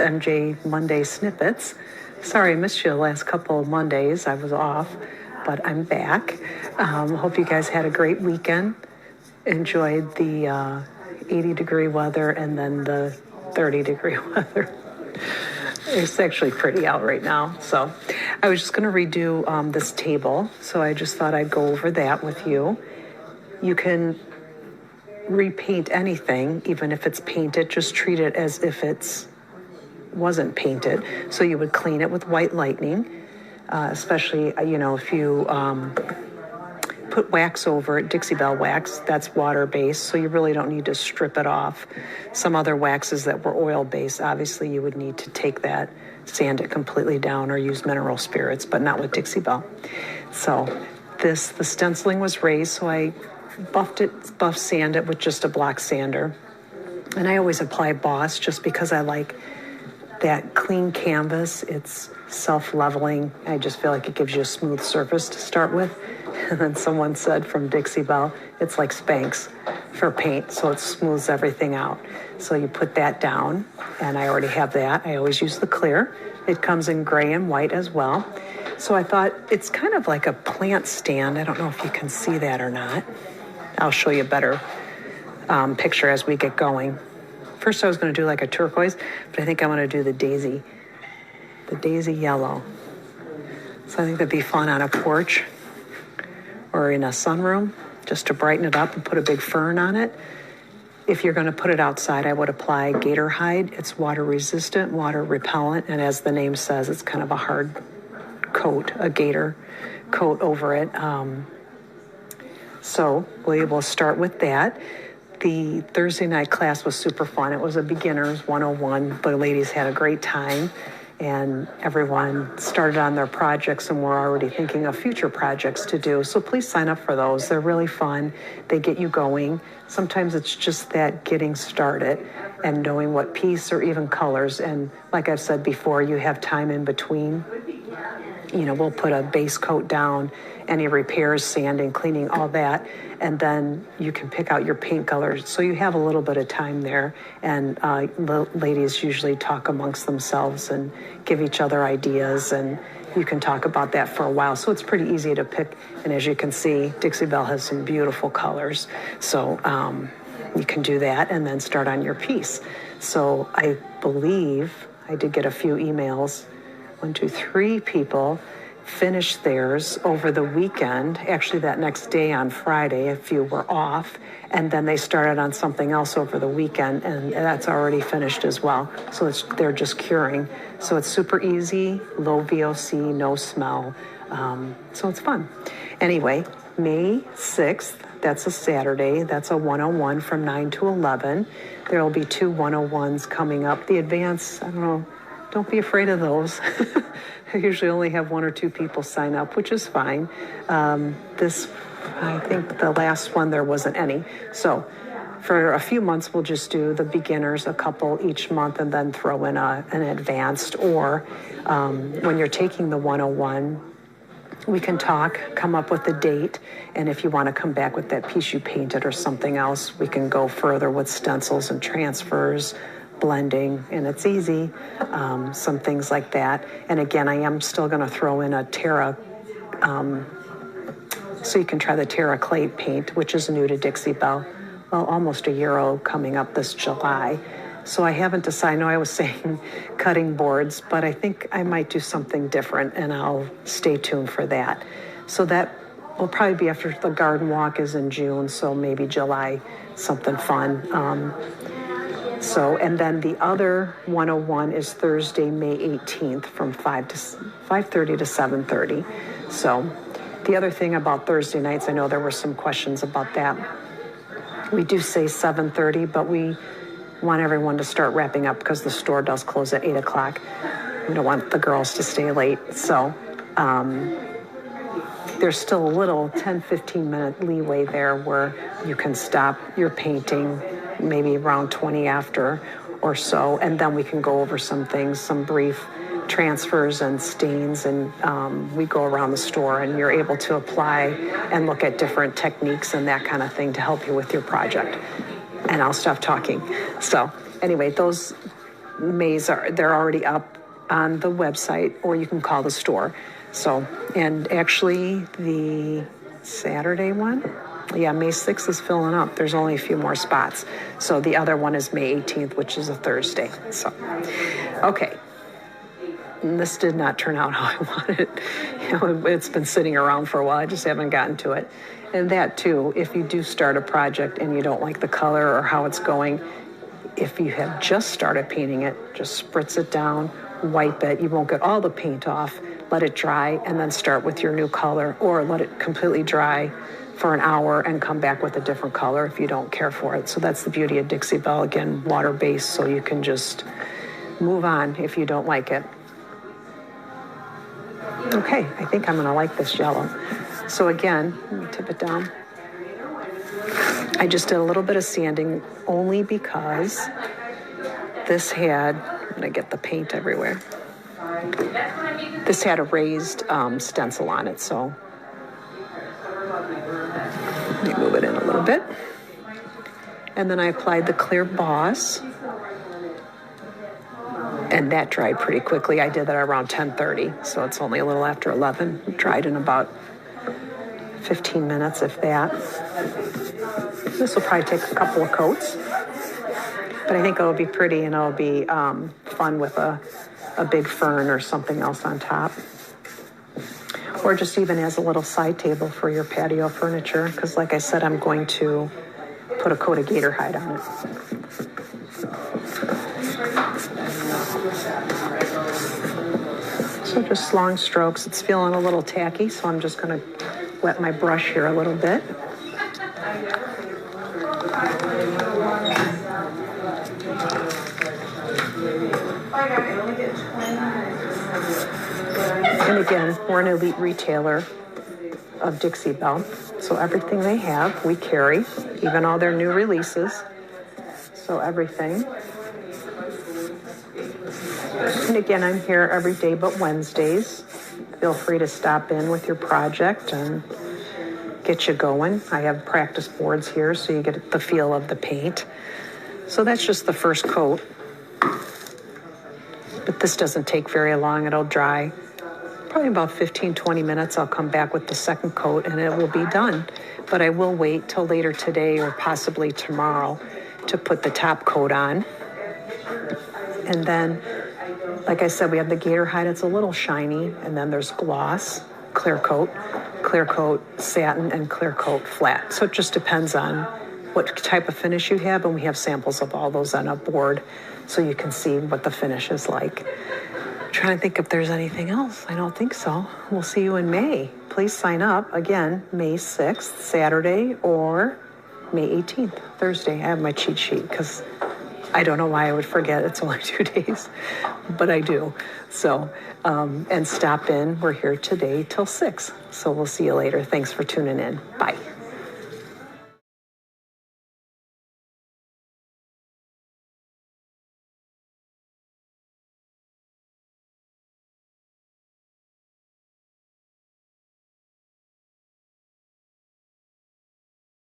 MJ Monday Snippets. Sorry I missed you the last couple of Mondays. I was off, but I'm back. Hope you guys had a great weekend. Enjoyed the 80-degree weather and then the 30-degree weather. It's actually pretty out right now. So I was just going to redo this table. So I just thought I'd go over that with you. You can repaint anything, even if it's painted. Just treat it as if it's wasn't painted. So you would clean it with white lightning, especially, if you put wax over it, Dixie Belle wax, that's water-based, so you really don't need to strip it off. Some other waxes that were oil-based, obviously you would need to take that, sand it completely down or use mineral spirits, but not with Dixie Belle. So the stenciling was raised, so I buff sand it with just a block sander. And I always apply Boss just because I like that clean canvas. It's self-leveling. I just feel like it gives you a smooth surface to start with. And then someone said from Dixie Belle, it's like Spanx for paint, so it smooths everything out. So you put that down, and I already have that. I always use the clear. It comes in gray and white as well. So I thought it's kind of like a plant stand. I don't know if you can see that or not. I'll show you a better picture as we get going. First I was going to do like a turquoise, but I think I want to do the daisy yellow. So I think that'd be fun on a porch or in a sunroom, just to brighten it up and put a big fern on it. If you're going to put it outside, I would apply gator hide. It's water resistant, water repellent, and as the name says, it's kind of a hard coat, a gator coat over it. So we will start with that. The Thursday night class was super fun. It was a beginner's 101. The ladies had a great time, and everyone started on their projects, and we're already thinking of future projects to do. So please sign up for those. They're really fun. They get you going. Sometimes it's just that getting started and knowing what piece or even colors. And like I've said before, you have time in between. We'll put a base coat down, any repairs, sanding, cleaning, all that, and then you can pick out your paint colors. So you have a little bit of time there, and the ladies usually talk amongst themselves and give each other ideas, and you can talk about that for a while. So it's pretty easy to pick, and as you can see, Dixie Belle has some beautiful colors. So you can do that and then start on your piece. So I believe I did get a few emails. 1, 2, 3 people finished theirs over the weekend. Actually, that next day on Friday, a few were off, and then they started on something else over the weekend, and that's already finished as well. So they're just curing. So it's super easy, low VOC, no smell. So it's fun. Anyway, May 6th, that's a Saturday. That's a 101 from 9 to 11. There will be 2 101s coming up. The advance, I don't know, don't be afraid of those. I usually only have 1 or 2 people sign up, which is fine. I think the last one there wasn't any. So for a few months, we'll just do the beginners, a couple each month, and then throw in an advanced. Or when you're taking the 101, we can talk, come up with a date, and if you want to come back with that piece you painted or something else, we can go further with stencils and transfers, blending, and it's easy, some things like that. And again, I am still going to throw in a Terra, so you can try the Terra clay paint, which is new to Dixie Belle. Well, almost a year old, coming up this July. So I haven't decided. I know I was saying cutting boards, but I think I might do something different, and I'll stay tuned for that. So that will probably be after the garden walk is in June, so maybe July, something fun. And then the other 101 is Thursday, May 18th from 5:30 to 7:30. So the other thing about Thursday nights, I know there were some questions about that. We do say 7:30, but we want everyone to start wrapping up because the store does close at 8 o'clock. We don't want the girls to stay late. So there's still a little 10, 15-minute leeway there where you can stop your painting maybe around 20 after or so, and then we can go over some things, some brief transfers and stains, and we go around the store and you're able to apply and look at different techniques and that kind of thing to help you with your project. And I'll stop talking. So anyway, those they're already up on the website, or you can call the store. So, and actually the Saturday one, yeah, May 6th is filling up. There's only a few more spots. So the other one is May 18th, which is a Thursday. So, okay. And this did not turn out how I wanted. It's been sitting around for a while. I just haven't gotten to it. And that too, if you do start a project and you don't like the color or how it's going, if you have just started painting it, just spritz it down, wipe it. You won't get all the paint off. Let it dry and then start with your new color, or let it completely dry for an hour and come back with a different color if you don't care for it. So that's the beauty of Dixie Belle. Again, water-based, so you can just move on if you don't like it. Okay, I think I'm gonna like this yellow. So again, let me tip it down. I just did a little bit of sanding only because this had, I'm gonna get the paint everywhere. This had a raised stencil on it, so let me move it in a little bit. And then I applied the clear boss, and that dried pretty quickly. I did that around 10:30, so it's only a little after 11. It dried in about 15 minutes, if that. This will probably take a couple of coats, but I think it'll be pretty, and it'll be fun with a big fern or something else on top. Or just even as a little side table for your patio furniture, because like I said, I'm going to put a coat of gator hide on it. So just long strokes. It's feeling a little tacky, so I'm just going to wet my brush here a little bit. And again, we're an elite retailer of Dixie Belle, so everything they have, we carry, even all their new releases. So everything. And again, I'm here every day but Wednesdays. Feel free to stop in with your project and get you going. I have practice boards here so you get the feel of the paint. So that's just the first coat. But this doesn't take very long. It'll dry probably about 15-20 minutes. I'll come back with the second coat and it will be done. But I will wait till later today or possibly tomorrow to put the top coat on. And then, like I said, we have the gator hide. It's a little shiny. And then there's gloss, clear coat, satin, and clear coat flat. So it just depends on what type of finish you have. And we have samples of all those on a board so you can see what the finish is like. I'm trying to think if there's anything else. I don't think so. We'll see you in May. Please sign up. Again, May 6th, Saturday, or May 18th, Thursday. I have my cheat sheet because I don't know why I would forget. It's only 2 days, but I do. So, and stop in. We're here today till 6. So we'll see you later. Thanks for tuning in. Bye.